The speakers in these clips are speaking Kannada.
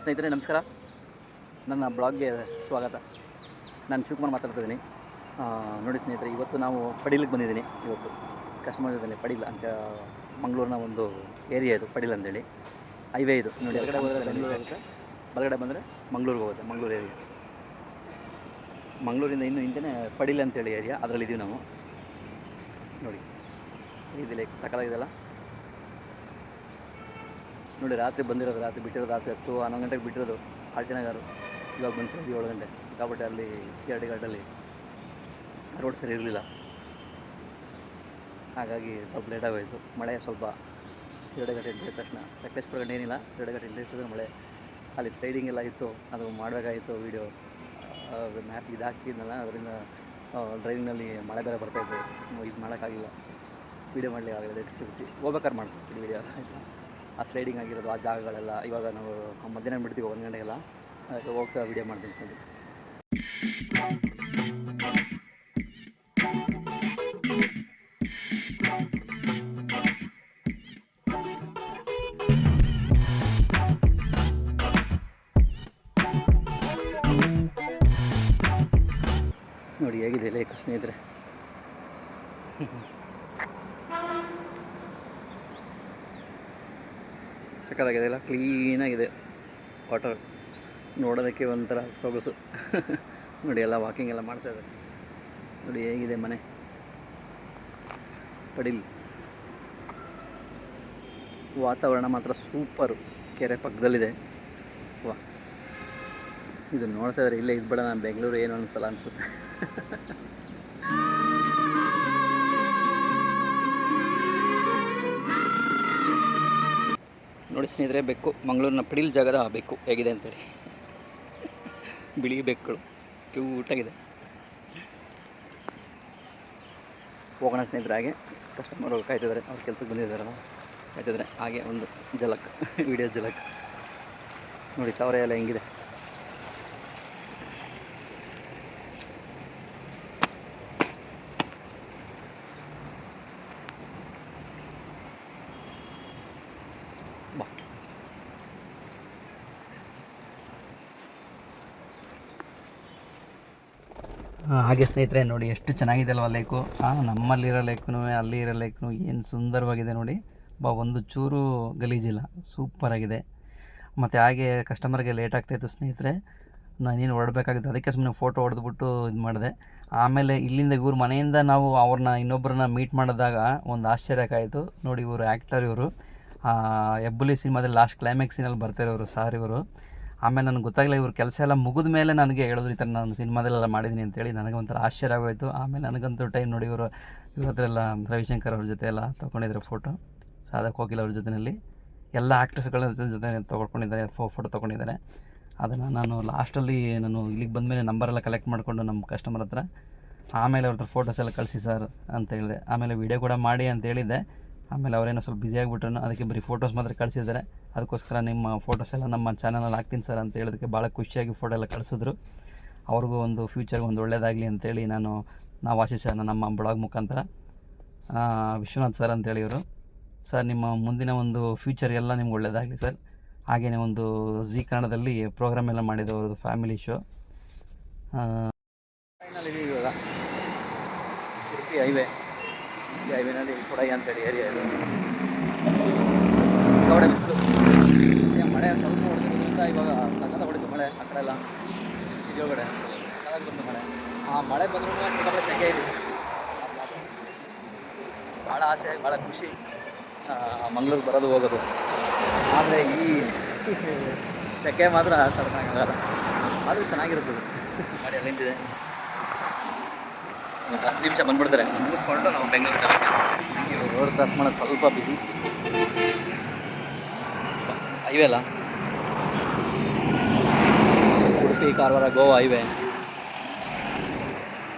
ಸ್ನೇಹಿತರೆ ನಮಸ್ಕಾರ. ನನ್ನ ಬ್ಲಾಗ್ಗೆ ಸ್ವಾಗತ. ನಾನು ಶಿವಕುಮಾರ್ ಮಾತಾಡ್ತಿದ್ದೀನಿ. ನೋಡಿ ಸ್ನೇಹಿತರೆ, ಇವತ್ತು ನಾವು ಪಡೀಲಿಗೆ ಬಂದಿದ್ದೀನಿ. ಇವತ್ತು ಕಸ್ಟಮರ್ ಜೊತೆ ಪಡೀಲ್ ಅಂತ ಮಂಗಳೂರಿನ ಒಂದು ಏರಿಯಾ ಇದು, ಪಡೀಲ್ ಅಂತೇಳಿ. ಹೈವೇ ಇದು ನೋಡಿ. ಹೊರಗಡೆ ಹೋದರೆ ಬೆಂಗಳೂರು ಆಗುತ್ತೆ, ಬಲಗಡೆ ಬಂದರೆ ಮಂಗಳೂರಿಗೆ ಹೋಗುತ್ತೆ. ಮಂಗಳೂರು ಏರಿಯಾ, ಮಂಗಳೂರಿಂದ ಇನ್ನೂ ಹಿಂದೆ ಪಡೀಲ್ ಅಂತೇಳಿ ಏರಿಯಾ, ಅದರಲ್ಲಿದ್ದೀವಿ ನಾವು. ನೋಡಿ ಇದಿಲ್ಲ, ಸಕಾಲಾಗಿದೆಲ್ಲ ನೋಡಿ. ರಾತ್ರಿ ಬಂದಿರೋದು, ರಾತ್ರಿ ಬಿಟ್ಟಿರೋದು, ರಾತ್ರಿ 10-11 ಗಂಟೆಗೆ ಬಿಟ್ಟಿರೋದು ಆಲ್ಟಿನಗರು. ಇವಾಗ ಬಂದು 7 ಗಂಟೆ. ಸಿಕ್ಕಾಪಟ್ಟೆ ಅಲ್ಲಿ CRT ಘಾಟಲ್ಲಿ ರೋಡ್ ಸರಿ ಇರಲಿಲ್ಲ, ಹಾಗಾಗಿ ಸ್ವಲ್ಪ ಲೇಟಾಗೋಯಿತು. ಮಳೆ ಸ್ವಲ್ಪ CRT ಘಾಟ ಎಂಟ್ರಿ ತಕ್ಷಣ, ಸಕಲೇಶ್ಪುರ ಗಂಟೆ ಏನಿಲ್ಲ, CRT ಘಾಟ ಎಂಟ್ರಿ ಇರ್ತದೆ ಮಳೆ. ಅಲ್ಲಿ ಸ್ಲೈಡಿಂಗ್ ಎಲ್ಲ ಇತ್ತು, ಅದು ಮಾಡಬೇಕಾಗಿತ್ತು. ವೀಡಿಯೋ ಮ್ಯಾಪ್ ಇದು ಹಾಕಿದ್ನಲ್ಲ, ಅದರಿಂದ ಡ್ರೈವಿಂಗ್ನಲ್ಲಿ ಮಳೆ ಬೇರೆ ಬರ್ತಾಯಿತ್ತು, ಇದು ಮಾಡೋಕ್ಕಾಗಿಲ್ಲ, ವೀಡಿಯೋ ಮಾಡಲಿಕ್ಕೆ ಆಗಲ್ಲ. ಬಿಸಿ ಹೋಗ್ಬೇಕಾದ್ರೆ ಮಾಡ್ತೀನಿ ವೀಡಿಯೋ, ಆಯಿತಾ. ಆ ಸ್ಲೈಡಿಂಗ್ ಆಗಿರೋದು ಆ ಜಾಗಗಳೆಲ್ಲ ಇವಾಗ ನಾವು ಮಧ್ಯಾಹ್ನ ಬಿಡ್ತೀವಿ 1 ಗಂಟೆಗೆಲ್ಲ, ಅದಕ್ಕೆ ಹೋಗ್ತಾ ವೀಡಿಯೋ ಮಾಡ್ತೀನಿ ಸ್ನೇಹಿತರೆ. ನೋಡಿ ಹೇಗಿದೆ ಲೇಕ್ ಸ್ನೇಹಿತರೆ. ಸಕ್ಕತ್ತಾಗಿದೆ ಇಲ್ಲ, ಕ್ಲೀನಾಗಿದೆ ವಾಟರ್, ನೋಡೋದಕ್ಕೆ ಒಂಥರ ಸೊಗಸು. ನೋಡಿ ಎಲ್ಲ ವಾಕಿಂಗ್ ಎಲ್ಲ ಮಾಡ್ತಾಯಿದ್ದಾರೆ. ನೋಡಿ ಹೇಗಿದೆ ಮನೆ ಪಡೀಲ್. ವಾತಾವರಣ ಮಾತ್ರ ಸೂಪರು, ಕೆರೆ ಪಕ್ಕದಲ್ಲಿದೆ. ವಾ, ಇದು ನೋಡ್ತಾ ಇದ್ದಾರೆ, ಇಲ್ಲೇ ಇದ್ಬೇಡ ನಾನು ಬೆಂಗಳೂರು ಏನು ಅನಿಸಲ್ಲ ಅನಿಸುತ್ತೆ. ನೋಡಿ ಸ್ನೇಹಿತರೆ, ಬೆಕ್ಕು, ಮಂಗಳೂರಿನ ಪಡೀಲ್ ಜಾಗದ ಬೆಕ್ಕು ಹೇಗಿದೆ ಅಂತೇಳಿ. ಬಿಳಿ ಬೆಕ್ಕುಗಳು ಕ್ಯೂಟಾಗಿದೆ. ಹೋಗೋಣ ಸ್ನೇಹಿತರೆ, ಹಾಗೆ ಕಸ್ಟಮರು ಕಾಯ್ತಿದ್ದಾರೆ, ಅವ್ರ ಕೆಲಸಕ್ಕೆ ಬಂದಿದ್ದಾರಲ್ಲ, ಕಾಯ್ತಿದ್ದಾರೆ. ಹಾಗೆ ಒಂದು ಜಲಕ್, ವಿಡಿಯೋ ಜಲಕ್ ನೋಡಿ, ತಾವರೆ ಎಲ್ಲ ಹೆಂಗಿದೆ. ಹಾಗೆ ಸ್ನೇಹಿತರೆ ನೋಡಿ ಎಷ್ಟು ಚೆನ್ನಾಗಿದೆ ಅಲ್ವ ಲೇಕು. ನಮ್ಮಲ್ಲಿರೋ ಲೇಕು ಅಲ್ಲಿ ಇರೋ ಲೇಕು ಏನು ಸುಂದರವಾಗಿದೆ ನೋಡಿ. ಒಂದು ಚೂರು ಗಲೀಜಿಲ್ಲ, ಸೂಪರಾಗಿದೆ. ಮತ್ತು ಹಾಗೆ ಕಸ್ಟಮರ್ಗೆ ಲೇಟ್ ಆಗ್ತಾಯಿತ್ತು ಸ್ನೇಹಿತರೆ, ನಾನೇನು ಹೊರಡಬೇಕಾಗಿತ್ತು, ಅದಕ್ಕೆ ಸುಮ್ಮನೆ ಫೋಟೋ ಹೊಡೆದ್ಬಿಟ್ಟು ಇದು ಮಾಡಿದೆ. ಆಮೇಲೆ ಇಲ್ಲಿಂದ ಇವ್ರ ಮನೆಯಿಂದ ನಾವು ಅವ್ರನ್ನ ಇನ್ನೊಬ್ಬರನ್ನ ಮೀಟ್ ಮಾಡಿದಾಗ ಒಂದು ಆಶ್ಚರ್ಯಕ್ಕಾಯಿತು ನೋಡಿ. ಇವರು ಆ್ಯಕ್ಟರ್, ಇವರು ಹೆಬ್ಬುಲಿ ಸಿನಿಮಾದಲ್ಲಿ ಲಾಸ್ಟ್ ಕ್ಲೈಮ್ಯಾಕ್ಸ್ ಸೀನಲ್ಲಿ ಬರ್ತಾಯಿರೋರು ಸಾರ್ ಇವರು. ಆಮೇಲೆ ನನಗೆ ಗೊತ್ತಾಗಲಿಲ್ಲ, ಇವ್ರ ಕೆಲಸ ಎಲ್ಲ ಮುಗಿದ ಮೇಲೆ ನನಗೆ ಹೇಳಿದ್ರು, ಈ ಥರ ನಾನು ಸಿನಿಮಾದಲ್ಲೆಲ್ಲ ಮಾಡಿದ್ದೀನಿ ಅಂತೇಳಿ. ನನಗೆ ಒಂಥರ ಆಶ್ಚರ್ಯ ಆಗೋಯಿತು. ಆಮೇಲೆ ನನಗಂತೂ ಟೈಮ್ ನೋಡಿ, ಇವ್ರ ಹತ್ರ ಎಲ್ಲ ರವಿಶಂಕರ್ ಅವ್ರ ಜೊತೆ ಎಲ್ಲ ತೊಗೊಂಡಿದ್ದಾರೆ ಫೋಟೋ, ಸಾಧಾ ಕೋಕಿಲ ಅವ್ರ ಜೊತೆಯಲ್ಲಿ ಎಲ್ಲ ಆ್ಯಕ್ಟರ್ಸ್ಗಳ ಜೊತೆ ತೊಗೊಂಡಿದ್ದಾರೆ, ಫೋಟೋ ತೊಗೊಂಡಿದ್ದಾರೆ. ಅದನ್ನು ನಾನು ಲಾಸ್ಟಲ್ಲಿ ನಾನು ಇಲ್ಲಿಗೆ ಬಂದಮೇಲೆ ನಂಬರೆಲ್ಲ ಕಲೆಕ್ಟ್ ಮಾಡಿಕೊಂಡು ನಮ್ಮ ಕಸ್ಟಮರ್ ಹತ್ರ, ಆಮೇಲೆ ಅವ್ರ ಹತ್ರ ಫೋಟೋಸ್ ಎಲ್ಲ ಕಳಿಸಿ ಸರ್ ಅಂತ ಹೇಳಿದೆ. ಆಮೇಲೆ ವೀಡಿಯೋ ಕೂಡ ಮಾಡಿ ಅಂತ ಹೇಳಿದ್ದೆ. ಆಮೇಲೆ ಅವರೇನೋ ಸ್ವಲ್ಪ ಬ್ಯುಸಿ ಆಗಿಬಿಟ್ರು, ಅದಕ್ಕೆ ಬರೀ ಫೋಟೋಸ್ ಮಾತ್ರ ಕಳಿಸಿದ್ದಾರೆ. ಅದಕ್ಕೋಸ್ಕರ ನಿಮ್ಮ ಫೋಟೋಸ್ ಎಲ್ಲ ನಮ್ಮ ಚಾನಲಲ್ಲಿ ಹಾಕ್ತೀನಿ ಸರ್ ಅಂತ ಹೇಳೋದಕ್ಕೆ ಭಾಳ ಖುಷಿಯಾಗಿ ಫೋಟೋ ಎಲ್ಲ ಕಳಿಸಿದ್ರು. ಅವ್ರಿಗೂ ಒಂದು ಫ್ಯೂಚರ್ಗೆ ಒಂದು ಒಳ್ಳೆಯದಾಗಲಿ ಅಂತೇಳಿ ನಾವು ಆಶಿಸೋಣ ನಮ್ಮ ಬ್ಲಾಗ್ ಮುಖಾಂತರ. ವಿಶ್ವನಾಥ್ ಸರ್ ಅಂತೇಳಿ ಇವರು. ಸರ್, ನಿಮ್ಮ ಮುಂದಿನ ಒಂದು ಫ್ಯೂಚರ್ಗೆಲ್ಲ ನಿಮ್ಗೆ ಒಳ್ಳೆಯದಾಗಲಿ ಸರ್. ಹಾಗೆಯೇ ಒಂದು ಜಿ ಕನ್ನಡದಲ್ಲಿ ಪ್ರೋಗ್ರಾಮ್ ಎಲ್ಲ ಮಾಡಿದ್ದು ಅವ್ರದ್ದು ಫ್ಯಾಮಿಲಿ ಶೋ. ಇವಾಗ ಉಡುಪಿ ಹೈವೇ, ಈ ಹೈವೇನಲ್ಲಿ ಕೊಡೈ ಅಂತೇಳಿ ಏರಿಯಾ ಇದು. ಕವಡೆ ಬಿಸಿಲು, ಮಳೆ ಸ್ವಲ್ಪ ಹೊಡೆದಿರೋದ್ರಿಂದ ಇವಾಗ ಸಖತ್ ಹೊಡಿತು ಮಳೆ. ಆ ಕಡೆ ಎಲ್ಲ ಸಿಗೋಗಡೆ ಸಖತ್ ಬಂತು ಮಳೆ. ಮಳೆ ಬಂದ್ರೂ ಸಿಕ್ಕಾಪಟ್ಟೆ ಸೆಕೆ ಇದೆ. ಭಾಳ ಆಸೆ, ಭಾಳ ಖುಷಿ ಮಂಗಳೂರು ಬರೋದು ಹೋಗೋದು. ಆದರೆ ಈ ಸೆಕೆ ಮಾತ್ರ ತಡ್ಕೊಳಕ್ಕಾಗಲ್ಲ. ಅದು ಚೆನ್ನಾಗಿರುತ್ತದೆ. ಗಾಡಿ ಅಲ್ಲಿ ನಿಂತಿದೆ, 10 ನಿಮಿಷ ಬಂದುಬಿಡ್ತಾರೆ, ಮುಗಿಸ್ಕೊಂಡು ನಾವು ಬೆಂಗಳೂರು ರೋಡ್ ಕ್ರಾಸ್ ಮಾಡೋದು ಸ್ವಲ್ಪ ಬಿಸಿ. ಹೈವೇ ಅಲ್ಲ, ಉಡುಪಿ ಕಾರವಾರ ಗೋವಾ ಹೈವೇ.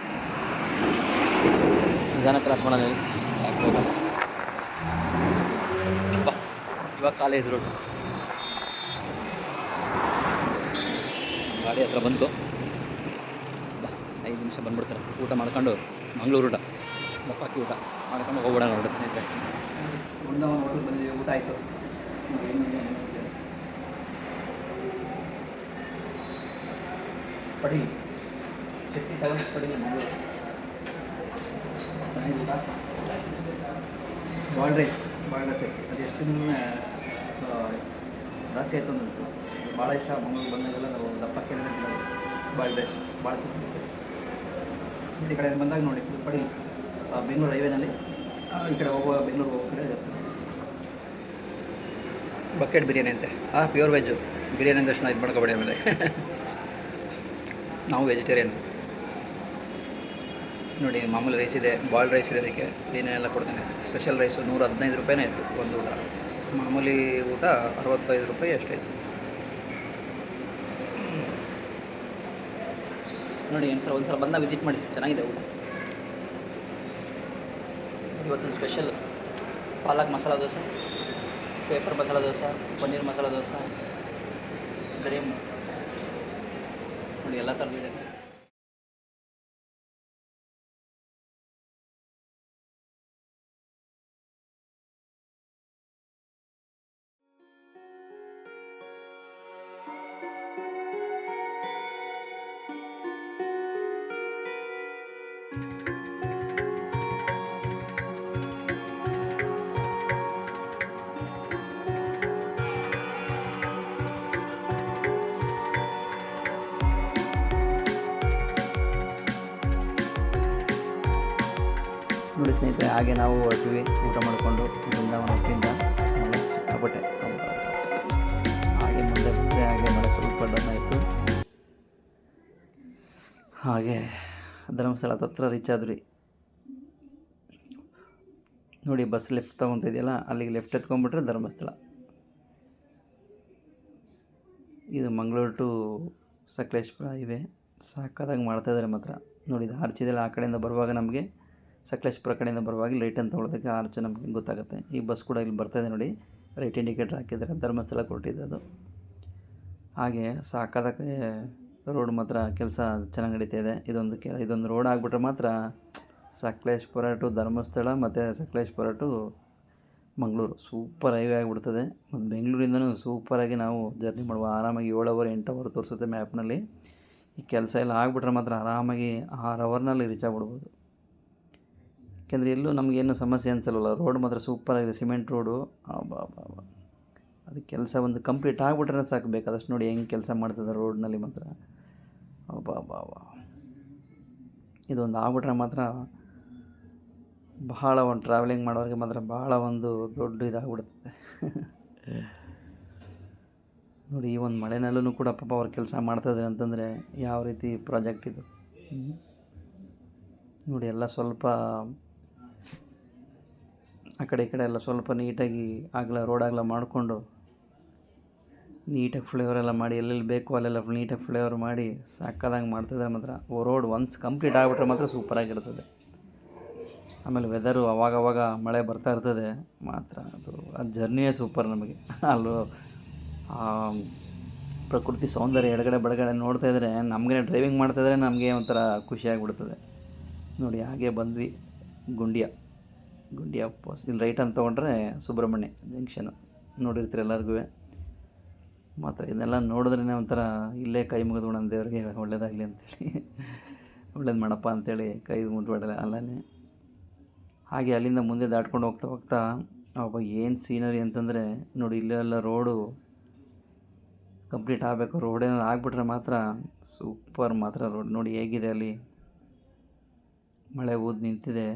ನಿಧಾನ ಕ್ರಾಸ್ ಮಾಡೋದು. ಇವಾಗ ಕಾಲೇಜ್ ರೋಡ್ ಗಾಡಿ ಹತ್ರ ಬಂತು. 5 ನಿಮಿಷ ಬಂದುಬಿಡ್ತಾರೆ. ಊಟ ಮಾಡ್ಕೊಂಡು ಮಂಗಳೂರು ಊಟ, ದಪ್ಪಾಕಿ ಊಟ ಮಾಡ್ಕೊಂಡು ಹೋಗ್ಬಿಡೋಣ ನೋಡಿ ಸ್ನೇಹಿತರೆ. ಹೋಟೆಲ್ ಬಂದಿದ್ದೀವಿ, ಊಟ ಆಯಿತು. ಪಡೀಲ್ ಚಟ್ನಿ ತಗೊಂಡು ಪಡೀಲ್ ಮಂಗಳೂರು ಚೆನ್ನಾಗಿಲ್ಲ. ಬಾಯ್ಲ್ಡ್ ರೈಸ್ ಅದು ಎಷ್ಟು ದಿನ ಜಾಸ್ತಿ ಆಯಿತು ಅನ್ನಿಸ್ತು. ಭಾಳ ಇಷ್ಟ. ಮಂಗಳೂರು ಬಂದಾಗೆಲ್ಲ ನಾವು ದಪ್ಪ ಕೇಳಿದ್ರೆ ಬಾಯ್ಲ್ಡ್ ರೈಸ್ ಭಾಳ ಚೆನ್ನಾಗಿರುತ್ತೆ. ಈ ಕಡೆ ಬಂದಾಗ ನೋಡಿ ಪಡೀಲ್ ಬೆಂಗಳೂರು ಹೈವೇನಲ್ಲಿ ಈ ಕಡೆ ಬೆಂಗಳೂರು ಹೋಗೋ ಕಡೆ ಬಕೆಟ್ ಬಿರಿಯಾನಿ ಅಂತೆ. ಪ್ಯೂರ್ ವೆಜ್ಜು ಬಿರಿಯಾನಿ ಅಂದಷ್ಟು ಇದು ಮಾಡ್ಕೊಬೇಡಿ ಆಮೇಲೆ. ನಾವು ವೆಜಿಟೇರಿಯನ್. ನೋಡಿ ಮಾಮೂಲಿ ರೈಸ್ ಇದೆ, ಬಾಯ್ಲ್ಡ್ ರೈಸ್ ಇದೆ, ಅದಕ್ಕೆ ಏನೇನೆಲ್ಲ ಕೊಡ್ತಾನೆ. ಸ್ಪೆಷಲ್ ರೈಸು 115 ರೂಪಾಯಿನೇ ಇತ್ತು ಒಂದು ಊಟ. ಮಾಮೂಲಿ ಊಟ 65 ರೂಪಾಯಿ ಅಷ್ಟಾಯಿತು. ನೋಡಿ ಒಂದು ಸಲ ಬಂದಾಗ ವಿಸಿಟ್ ಮಾಡಿ, ಚೆನ್ನಾಗಿದೆ ಊಟ. ಇವತ್ತಿನ ಸ್ಪೆಷಲ್ ಪಾಲಕ್ ಮಸಾಲ ದೋಸೆ, ಪೇಪರ್ ಮಸಾಲ ದೋಸೆ, ಪನ್ನೀರ್ ಮಸಾಲ ದೋಸೆ, ಕ್ರೀಮ್ ನೋಡಿ ಎಲ್ಲ ಥರದಿದೆ. ನೋಡಿ ಸ್ನೇಹಿತರೆ, ಹಾಗೆ ನಾವು ಹೊರಟ್ವಿ ಊಟ ಮಾಡಿಕೊಂಡು ಬೃಂದಾವನದಿಂದ. ಸಿಕ್ಕಾಪಟ್ಟೆ ಹಾಗೆ ಮುಂದೆ ಬಂದರೆ ಹಾಗೆ ಮಳೆ ಸ್ವಲ್ಪ ಡೌನ್ ಆಯಿತು. ಹಾಗೆ ಧರ್ಮಸ್ಥಳ ಹತ್ರ ರೀಚ್ ಆದ್ರಿ. ನೋಡಿ ಬಸ್ ಲೆಫ್ಟ್ ತೊಗೊತಿದೆಯಲ್ಲ, ಅಲ್ಲಿಗೆ ಲೆಫ್ಟ್ ಎತ್ಕೊಂಡ್ಬಿಟ್ರೆ ಧರ್ಮಸ್ಥಳ. ಇದು ಮಂಗಳೂರು ಟು ಸಕಲೇಶ್ಪುರ ಹೈವೇ. ಸಾಕಾದಾಗಿ ಮಾಡ್ತಾಯಿದ್ದಾರೆ ಮಾತ್ರ. ನೋಡಿ ಇದು ಆರ್ಚಿದೆಲ್ಲ, ಆ ಕಡೆಯಿಂದ ಬರುವಾಗ ನಮಗೆ ಸಕಲೇಶ್ಪುರ ಕಡೆಯಿಂದ ಬರುವಾಗ ರೈಟ್ ಅಂತ ತೊಗೊಳೋದಕ್ಕೆ ಆರ್ಚ್ ನಮಗೆ ಗೊತ್ತಾಗುತ್ತೆ. ಈ ಬಸ್ ಕೂಡ ಇಲ್ಲಿ ಬರ್ತಾಯಿದೆ ನೋಡಿ, ರೈಟ್ ಇಂಡಿಕೇಟರ್ ಹಾಕಿದ್ದಾರೆ, ಧರ್ಮಸ್ಥಳ ಕೊಟ್ಟಿದೆ ಅದು. ಹಾಗೆ ಸಾಕಾದಕ್ಕೆ ರೋಡ್ ಮಾತ್ರ ಕೆಲಸ ಚೆನ್ನಾಗಿ ನಡೀತಾ ಇದೆ. ಇದೊಂದು ರೋಡ್ ಆಗಿಬಿಟ್ರೆ ಮಾತ್ರ ಸಕಲೇಶ್ಪುರ ಟು ಧರ್ಮಸ್ಥಳ ಮತ್ತು Sakleshpur to Mangaluru super highway ಆಗಿಬಿಡ್ತದೆ. ಮತ್ತು ಬೆಂಗಳೂರಿಂದನೂ ಸೂಪರಾಗಿ ನಾವು ಜರ್ನಿ ಮಾಡುವ. ಆರಾಮಾಗಿ 7 ಅವರ್ 8 ಅವರ್ ತೋರಿಸುತ್ತೆ ಮ್ಯಾಪ್ನಲ್ಲಿ. ಈ ಕೆಲಸ ಎಲ್ಲ ಆಗಿಬಿಟ್ರೆ ಮಾತ್ರ ಆರಾಮಾಗಿ 6 ಅವರ್ನಲ್ಲಿ ರೀಚ್ ಆಗಿಬಿಡ್ಬೋದು. ಯಾಕೆಂದರೆ ಎಲ್ಲೂ ನಮಗೇನು ಸಮಸ್ಯೆ ಅನಿಸಲ್ಲ. ರೋಡ್ ಮಾತ್ರ ಸೂಪರಾಗಿದೆ, ಸಿಮೆಂಟ್ ರೋಡು. ಅದು ಕೆಲಸ ಒಂದು ಕಂಪ್ಲೀಟ್ ಆಗಿಬಿಟ್ರೆ ಸಾಕು, ಬೇಕಾದಷ್ಟು ನೋಡಿ ಹೆಂಗೆ ಕೆಲಸ ಮಾಡ್ತದೆ ರೋಡ್ನಲ್ಲಿ ಮಾತ್ರ. ಇದೊಂದು ಆಗ್ಬಿಟ್ರೆ ಮಾತ್ರ ಬಹಳ ಒಂದು ಟ್ರಾವೆಲಿಂಗ್ ಮಾಡೋರಿಗೆ ಮಾತ್ರ ಬಹಳ ಒಂದು ದೊಡ್ಡ ಇದಾಗ್ಬಿಡ್ತದೆ. ನೋಡಿ ಈ ಒಂದು ಮಳೆನಲ್ಲೂ ಕೂಡ ಪಾಪ ಅವ್ರು ಕೆಲಸ ಮಾಡ್ತಾಯಿದ್ದಾರೆ ಅಂತಂದರೆ ಯಾವ ರೀತಿ ಪ್ರಾಜೆಕ್ಟ್ ಇದು. ನೋಡಿ ಎಲ್ಲ ಸ್ವಲ್ಪ ಆ ಕಡೆ ಈ ಕಡೆ ಎಲ್ಲ ಸ್ವಲ್ಪ ನೀಟಾಗಿ ರೋಡ್ ಮಾಡಿಕೊಂಡು ನೀಟಾಗಿ ಫ್ಲೇವರ್ ಎಲ್ಲ ಮಾಡಿ, ಎಲ್ಲೆಲ್ಲಿ ಬೇಕು ಅಲ್ಲೆಲ್ಲ ನೀಟಾಗಿ ಫ್ಲೇವರ್ ಮಾಡಿ ಸಾಕಾದಂಗೆ ಮಾಡ್ತಿದ್ದಾರೆ ಮಾತ್ರ. ರೋಡ್ ಒನ್ಸ್ ಕಂಪ್ಲೀಟ್ ಆಗಿಬಿಟ್ರೆ ಮಾತ್ರ ಸೂಪರಾಗಿರ್ತದೆ. ಆಮೇಲೆ ವೆದರು ಅವಾಗವಾಗ ಮಳೆ ಬರ್ತಾ ಇರ್ತದೆ ಮಾತ್ರ. ಆ ಜರ್ನಿಯೇ ಸೂಪರ್ ನಮಗೆ. ಅಲ್ಲೂ ಪ್ರಕೃತಿ ಸೌಂದರ್ಯ ಎಡಗಡೆ ಬಡಗಡೆ ನೋಡ್ತಾ ಇದ್ದರೆ ನಮಗೆ ಡ್ರೈವಿಂಗ್ ಮಾಡ್ತಾಯಿದ್ರೆ ನಮಗೆ ಒಂಥರ ಖುಷಿಯಾಗಿಬಿಡ್ತದೆ. ನೋಡಿ ಹಾಗೆ ಬಂದ್ವಿ ಗುಂಡಿಯ ಇಲ್ಲಿ ರೈಟ್ ಅಂತ ತೊಗೊಂಡ್ರೆ ಸುಬ್ರಹ್ಮಣ್ಯ ಜಂಕ್ಷನ್ ನೋಡಿರ್ತೀರಿ ಎಲ್ಲರಿಗೂ. ಮಾತ್ರ ಇದನ್ನೆಲ್ಲ ನೋಡಿದ್ರೇ ಒಂಥರ ಇಲ್ಲೇ ಕೈ ಮುಗಿದ್ಬಿಡೋಣ ದೇವ್ರಿಗೆ ಒಳ್ಳೇದಾಗಲಿ ಅಂತೇಳಿ, ಒಳ್ಳೇದು ಮಾಡಪ್ಪ ಅಂತೇಳಿ ಕೈ ಮುಗಿದ್ಬಿಡಲ್ಲ ಅಲ್ಲೇ. ಹಾಗೆ ಅಲ್ಲಿಂದ ಮುಂದೆ ದಾಟ್ಕೊಂಡು ಹೋಗ್ತಾ ಏನು ಸೀನರಿ ಅಂತಂದರೆ ನೋಡಿ, ಇಲ್ಲೆಲ್ಲ ರೋಡು ಕಂಪ್ಲೀಟ್ ಆಗಬೇಕು. ರೋಡೇನಾದ್ರು ಆಗಿಬಿಟ್ರೆ ಮಾತ್ರ ಸೂಪರ್ ಮಾತ್ರ. ರೋಡ್ ನೋಡಿ ಹೇಗಿದೆ, ಅಲ್ಲಿ ಮಳೆ ಊದು ನಿಂತಿದೆ.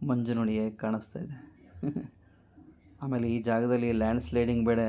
ಮಂಜು ನೋಡಿ ಹೇಗೆ ಕಾಣಿಸ್ತಾ ಇದೆ. ಆಮೇಲೆ ಈ ಜಾಗದಲ್ಲಿ ಲ್ಯಾಂಡ್ ಸ್ಲೈಡಿಂಗ್ ಬೇಡ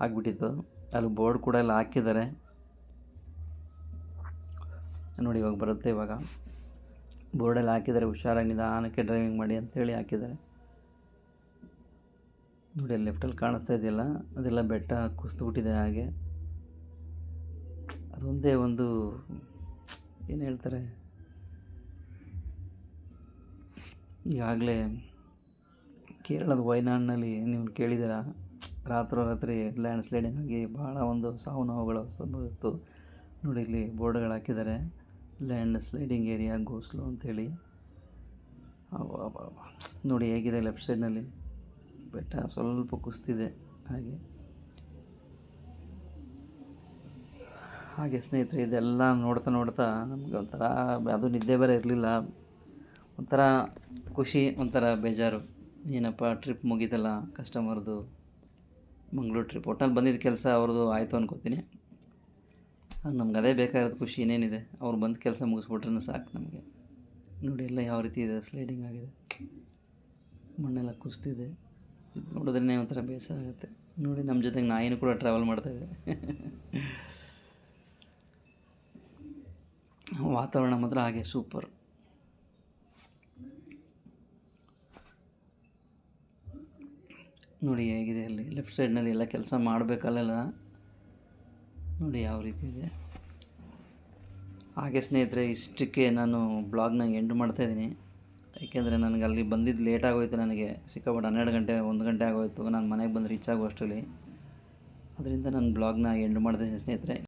ಆಗಿಬಿಟ್ಟಿತ್ತು. ಅಲ್ಲಿ ಬೋರ್ಡ್ ಕೂಡ ಎಲ್ಲ ಹಾಕಿದ್ದಾರೆ ನೋಡಿ. ಇವಾಗ ಬರುತ್ತೆ, ಇವಾಗ ಬೋರ್ಡೆಲ್ಲ ಹಾಕಿದ್ದಾರೆ, ಹುಷಾರಾಗಿ ನಿಧಾನಕ್ಕೆ ಡ್ರೈವಿಂಗ್ ಮಾಡಿ ಅಂತೇಳಿ ಹಾಕಿದ್ದಾರೆ ನೋಡಿ. ಅಲ್ಲಿ ಲೆಫ್ಟಲ್ಲಿ ಕಾಣಿಸ್ತಾ ಇದೆಯಲ್ಲ, ಅದೆಲ್ಲ ಬೆಟ್ಟ ಕುಸಿದ್ಬಿಟ್ಟಿದೆ. ಹಾಗೆ ಅದೊಂದೇ ಒಂದು ಏನು ಹೇಳ್ತಾರೆ, ಈಗಾಗಲೇ ಕೇರಳದ ವಯನಾಡಿನಲ್ಲಿ ನೀವು ಕೇಳಿದ್ದೀರ, ರಾತ್ರಿ ಲ್ಯಾಂಡ್ ಸ್ಲೈಡಿಂಗ್ ಆಗಿ ಭಾಳ ಒಂದು ಸಾವು ನೋವುಗಳು ಸಂಭವಿಸ್ತು ನೋಡಿ. ಇಲ್ಲಿ ಬೋರ್ಡ್ಗಳು ಹಾಕಿದ್ದಾರೆ, ಲ್ಯಾಂಡ್ ಸ್ಲೈಡಿಂಗ್ ಏರಿಯಾ ಗೋಸ್ಲೋ ಅಂಥೇಳಿ. ನೋಡಿ ಹೇಗಿದೆ ಲೆಫ್ಟ್ ಸೈಡ್ನಲ್ಲಿ ಬೆಟ್ಟ ಸ್ವಲ್ಪ ಕುಸ್ತಿದೆ. ಹಾಗೆ ಸ್ನೇಹಿತರೆ ಇದೆಲ್ಲ ನೋಡ್ತಾ ನೋಡ್ತಾ ನಮಗೆ ಒಂಥರ ಅದು ನಿದ್ದೆ ಬೇರೆ ಇರಲಿಲ್ಲ. ಒಂಥರ ಖುಷಿ, ಒಂಥರ ಬೇಜಾರು. ಏನಪ್ಪ ಟ್ರಿಪ್ ಮುಗೀತಲ್ಲ ಕಸ್ಟಮರ್ದು, ಮಂಗ್ಳೂರು ಟ್ರಿಪ್. ಒಟ್ನಲ್ಲಿ ಬಂದಿದ್ದ ಕೆಲಸ ಅವ್ರದ್ದು ಆಯಿತು ಅನ್ಕೋತೀನಿ. ನಮ್ಗೆ ಅದೇ ಬೇಕಾಗಿರೋದು ಖುಷಿ, ಇನ್ನೇನಿದೆ. ಅವ್ರು ಬಂದು ಕೆಲಸ ಮುಗಿಸ್ಬಿಟ್ರೆ ಸಾಕು ನಮಗೆ. ನೋಡಿ ಎಲ್ಲ ಯಾವ ರೀತಿ ಇದೆ, ಸ್ಲೈಡಿಂಗ್ ಆಗಿದೆ, ಮಣ್ಣೆಲ್ಲ ಕುಸಿದಿದೆ. ಇದು ನೋಡಿದ್ರೇ ಒಂಥರ ಬೇಸರ ಆಗುತ್ತೆ. ನೋಡಿ ನಮ್ಮ ಜೊತೆಗೆ ನಾಯಿನೂ ಕೂಡ ಟ್ರಾವೆಲ್ ಮಾಡ್ತಾಯಿದೆ. ವಾತಾವರಣ ಮಾತ್ರ ಹಾಗೆ ಸೂಪರ್. ನೋಡಿ ಹೇಗಿದೆ ಅಲ್ಲಿ ಲೆಫ್ಟ್ ಸೈಡ್ನಲ್ಲಿ ಎಲ್ಲ ಕೆಲಸ ಮಾಡಬೇಕಲ್ಲೆಲ್ಲ ನೋಡಿ ಯಾವ ರೀತಿ ಇದೆ. ಹಾಗೆ ಸ್ನೇಹಿತರೆ ಇಷ್ಟಕ್ಕೆ ನಾನು ಬ್ಲಾಗ್ನ ಎಂಡ್ ಮಾಡ್ತಾಯಿದ್ದೀನಿ. ಏಕೆಂದರೆ ನನಗೆ ಅಲ್ಲಿ ಬಂದಿದ್ದು ಲೇಟ್ ಆಗೋಯ್ತು. ನನಗೆ ಸಿಕ್ಕಾಪಟ್ಟೆ 12 ಗಂಟೆ 1 ಗಂಟೆ ಆಗೋಯಿತು ನಾನು ಮನೆಗೆ ಬಂದು ರೀಚ್ ಆಗೋ ಅಷ್ಟರಲ್ಲಿ. ಅದರಿಂದ ನಾನು ಬ್ಲಾಗ್ನ ಎಂಡ್ ಮಾಡ್ತಾಯಿದ್ದೀನಿ ಸ್ನೇಹಿತರೆ.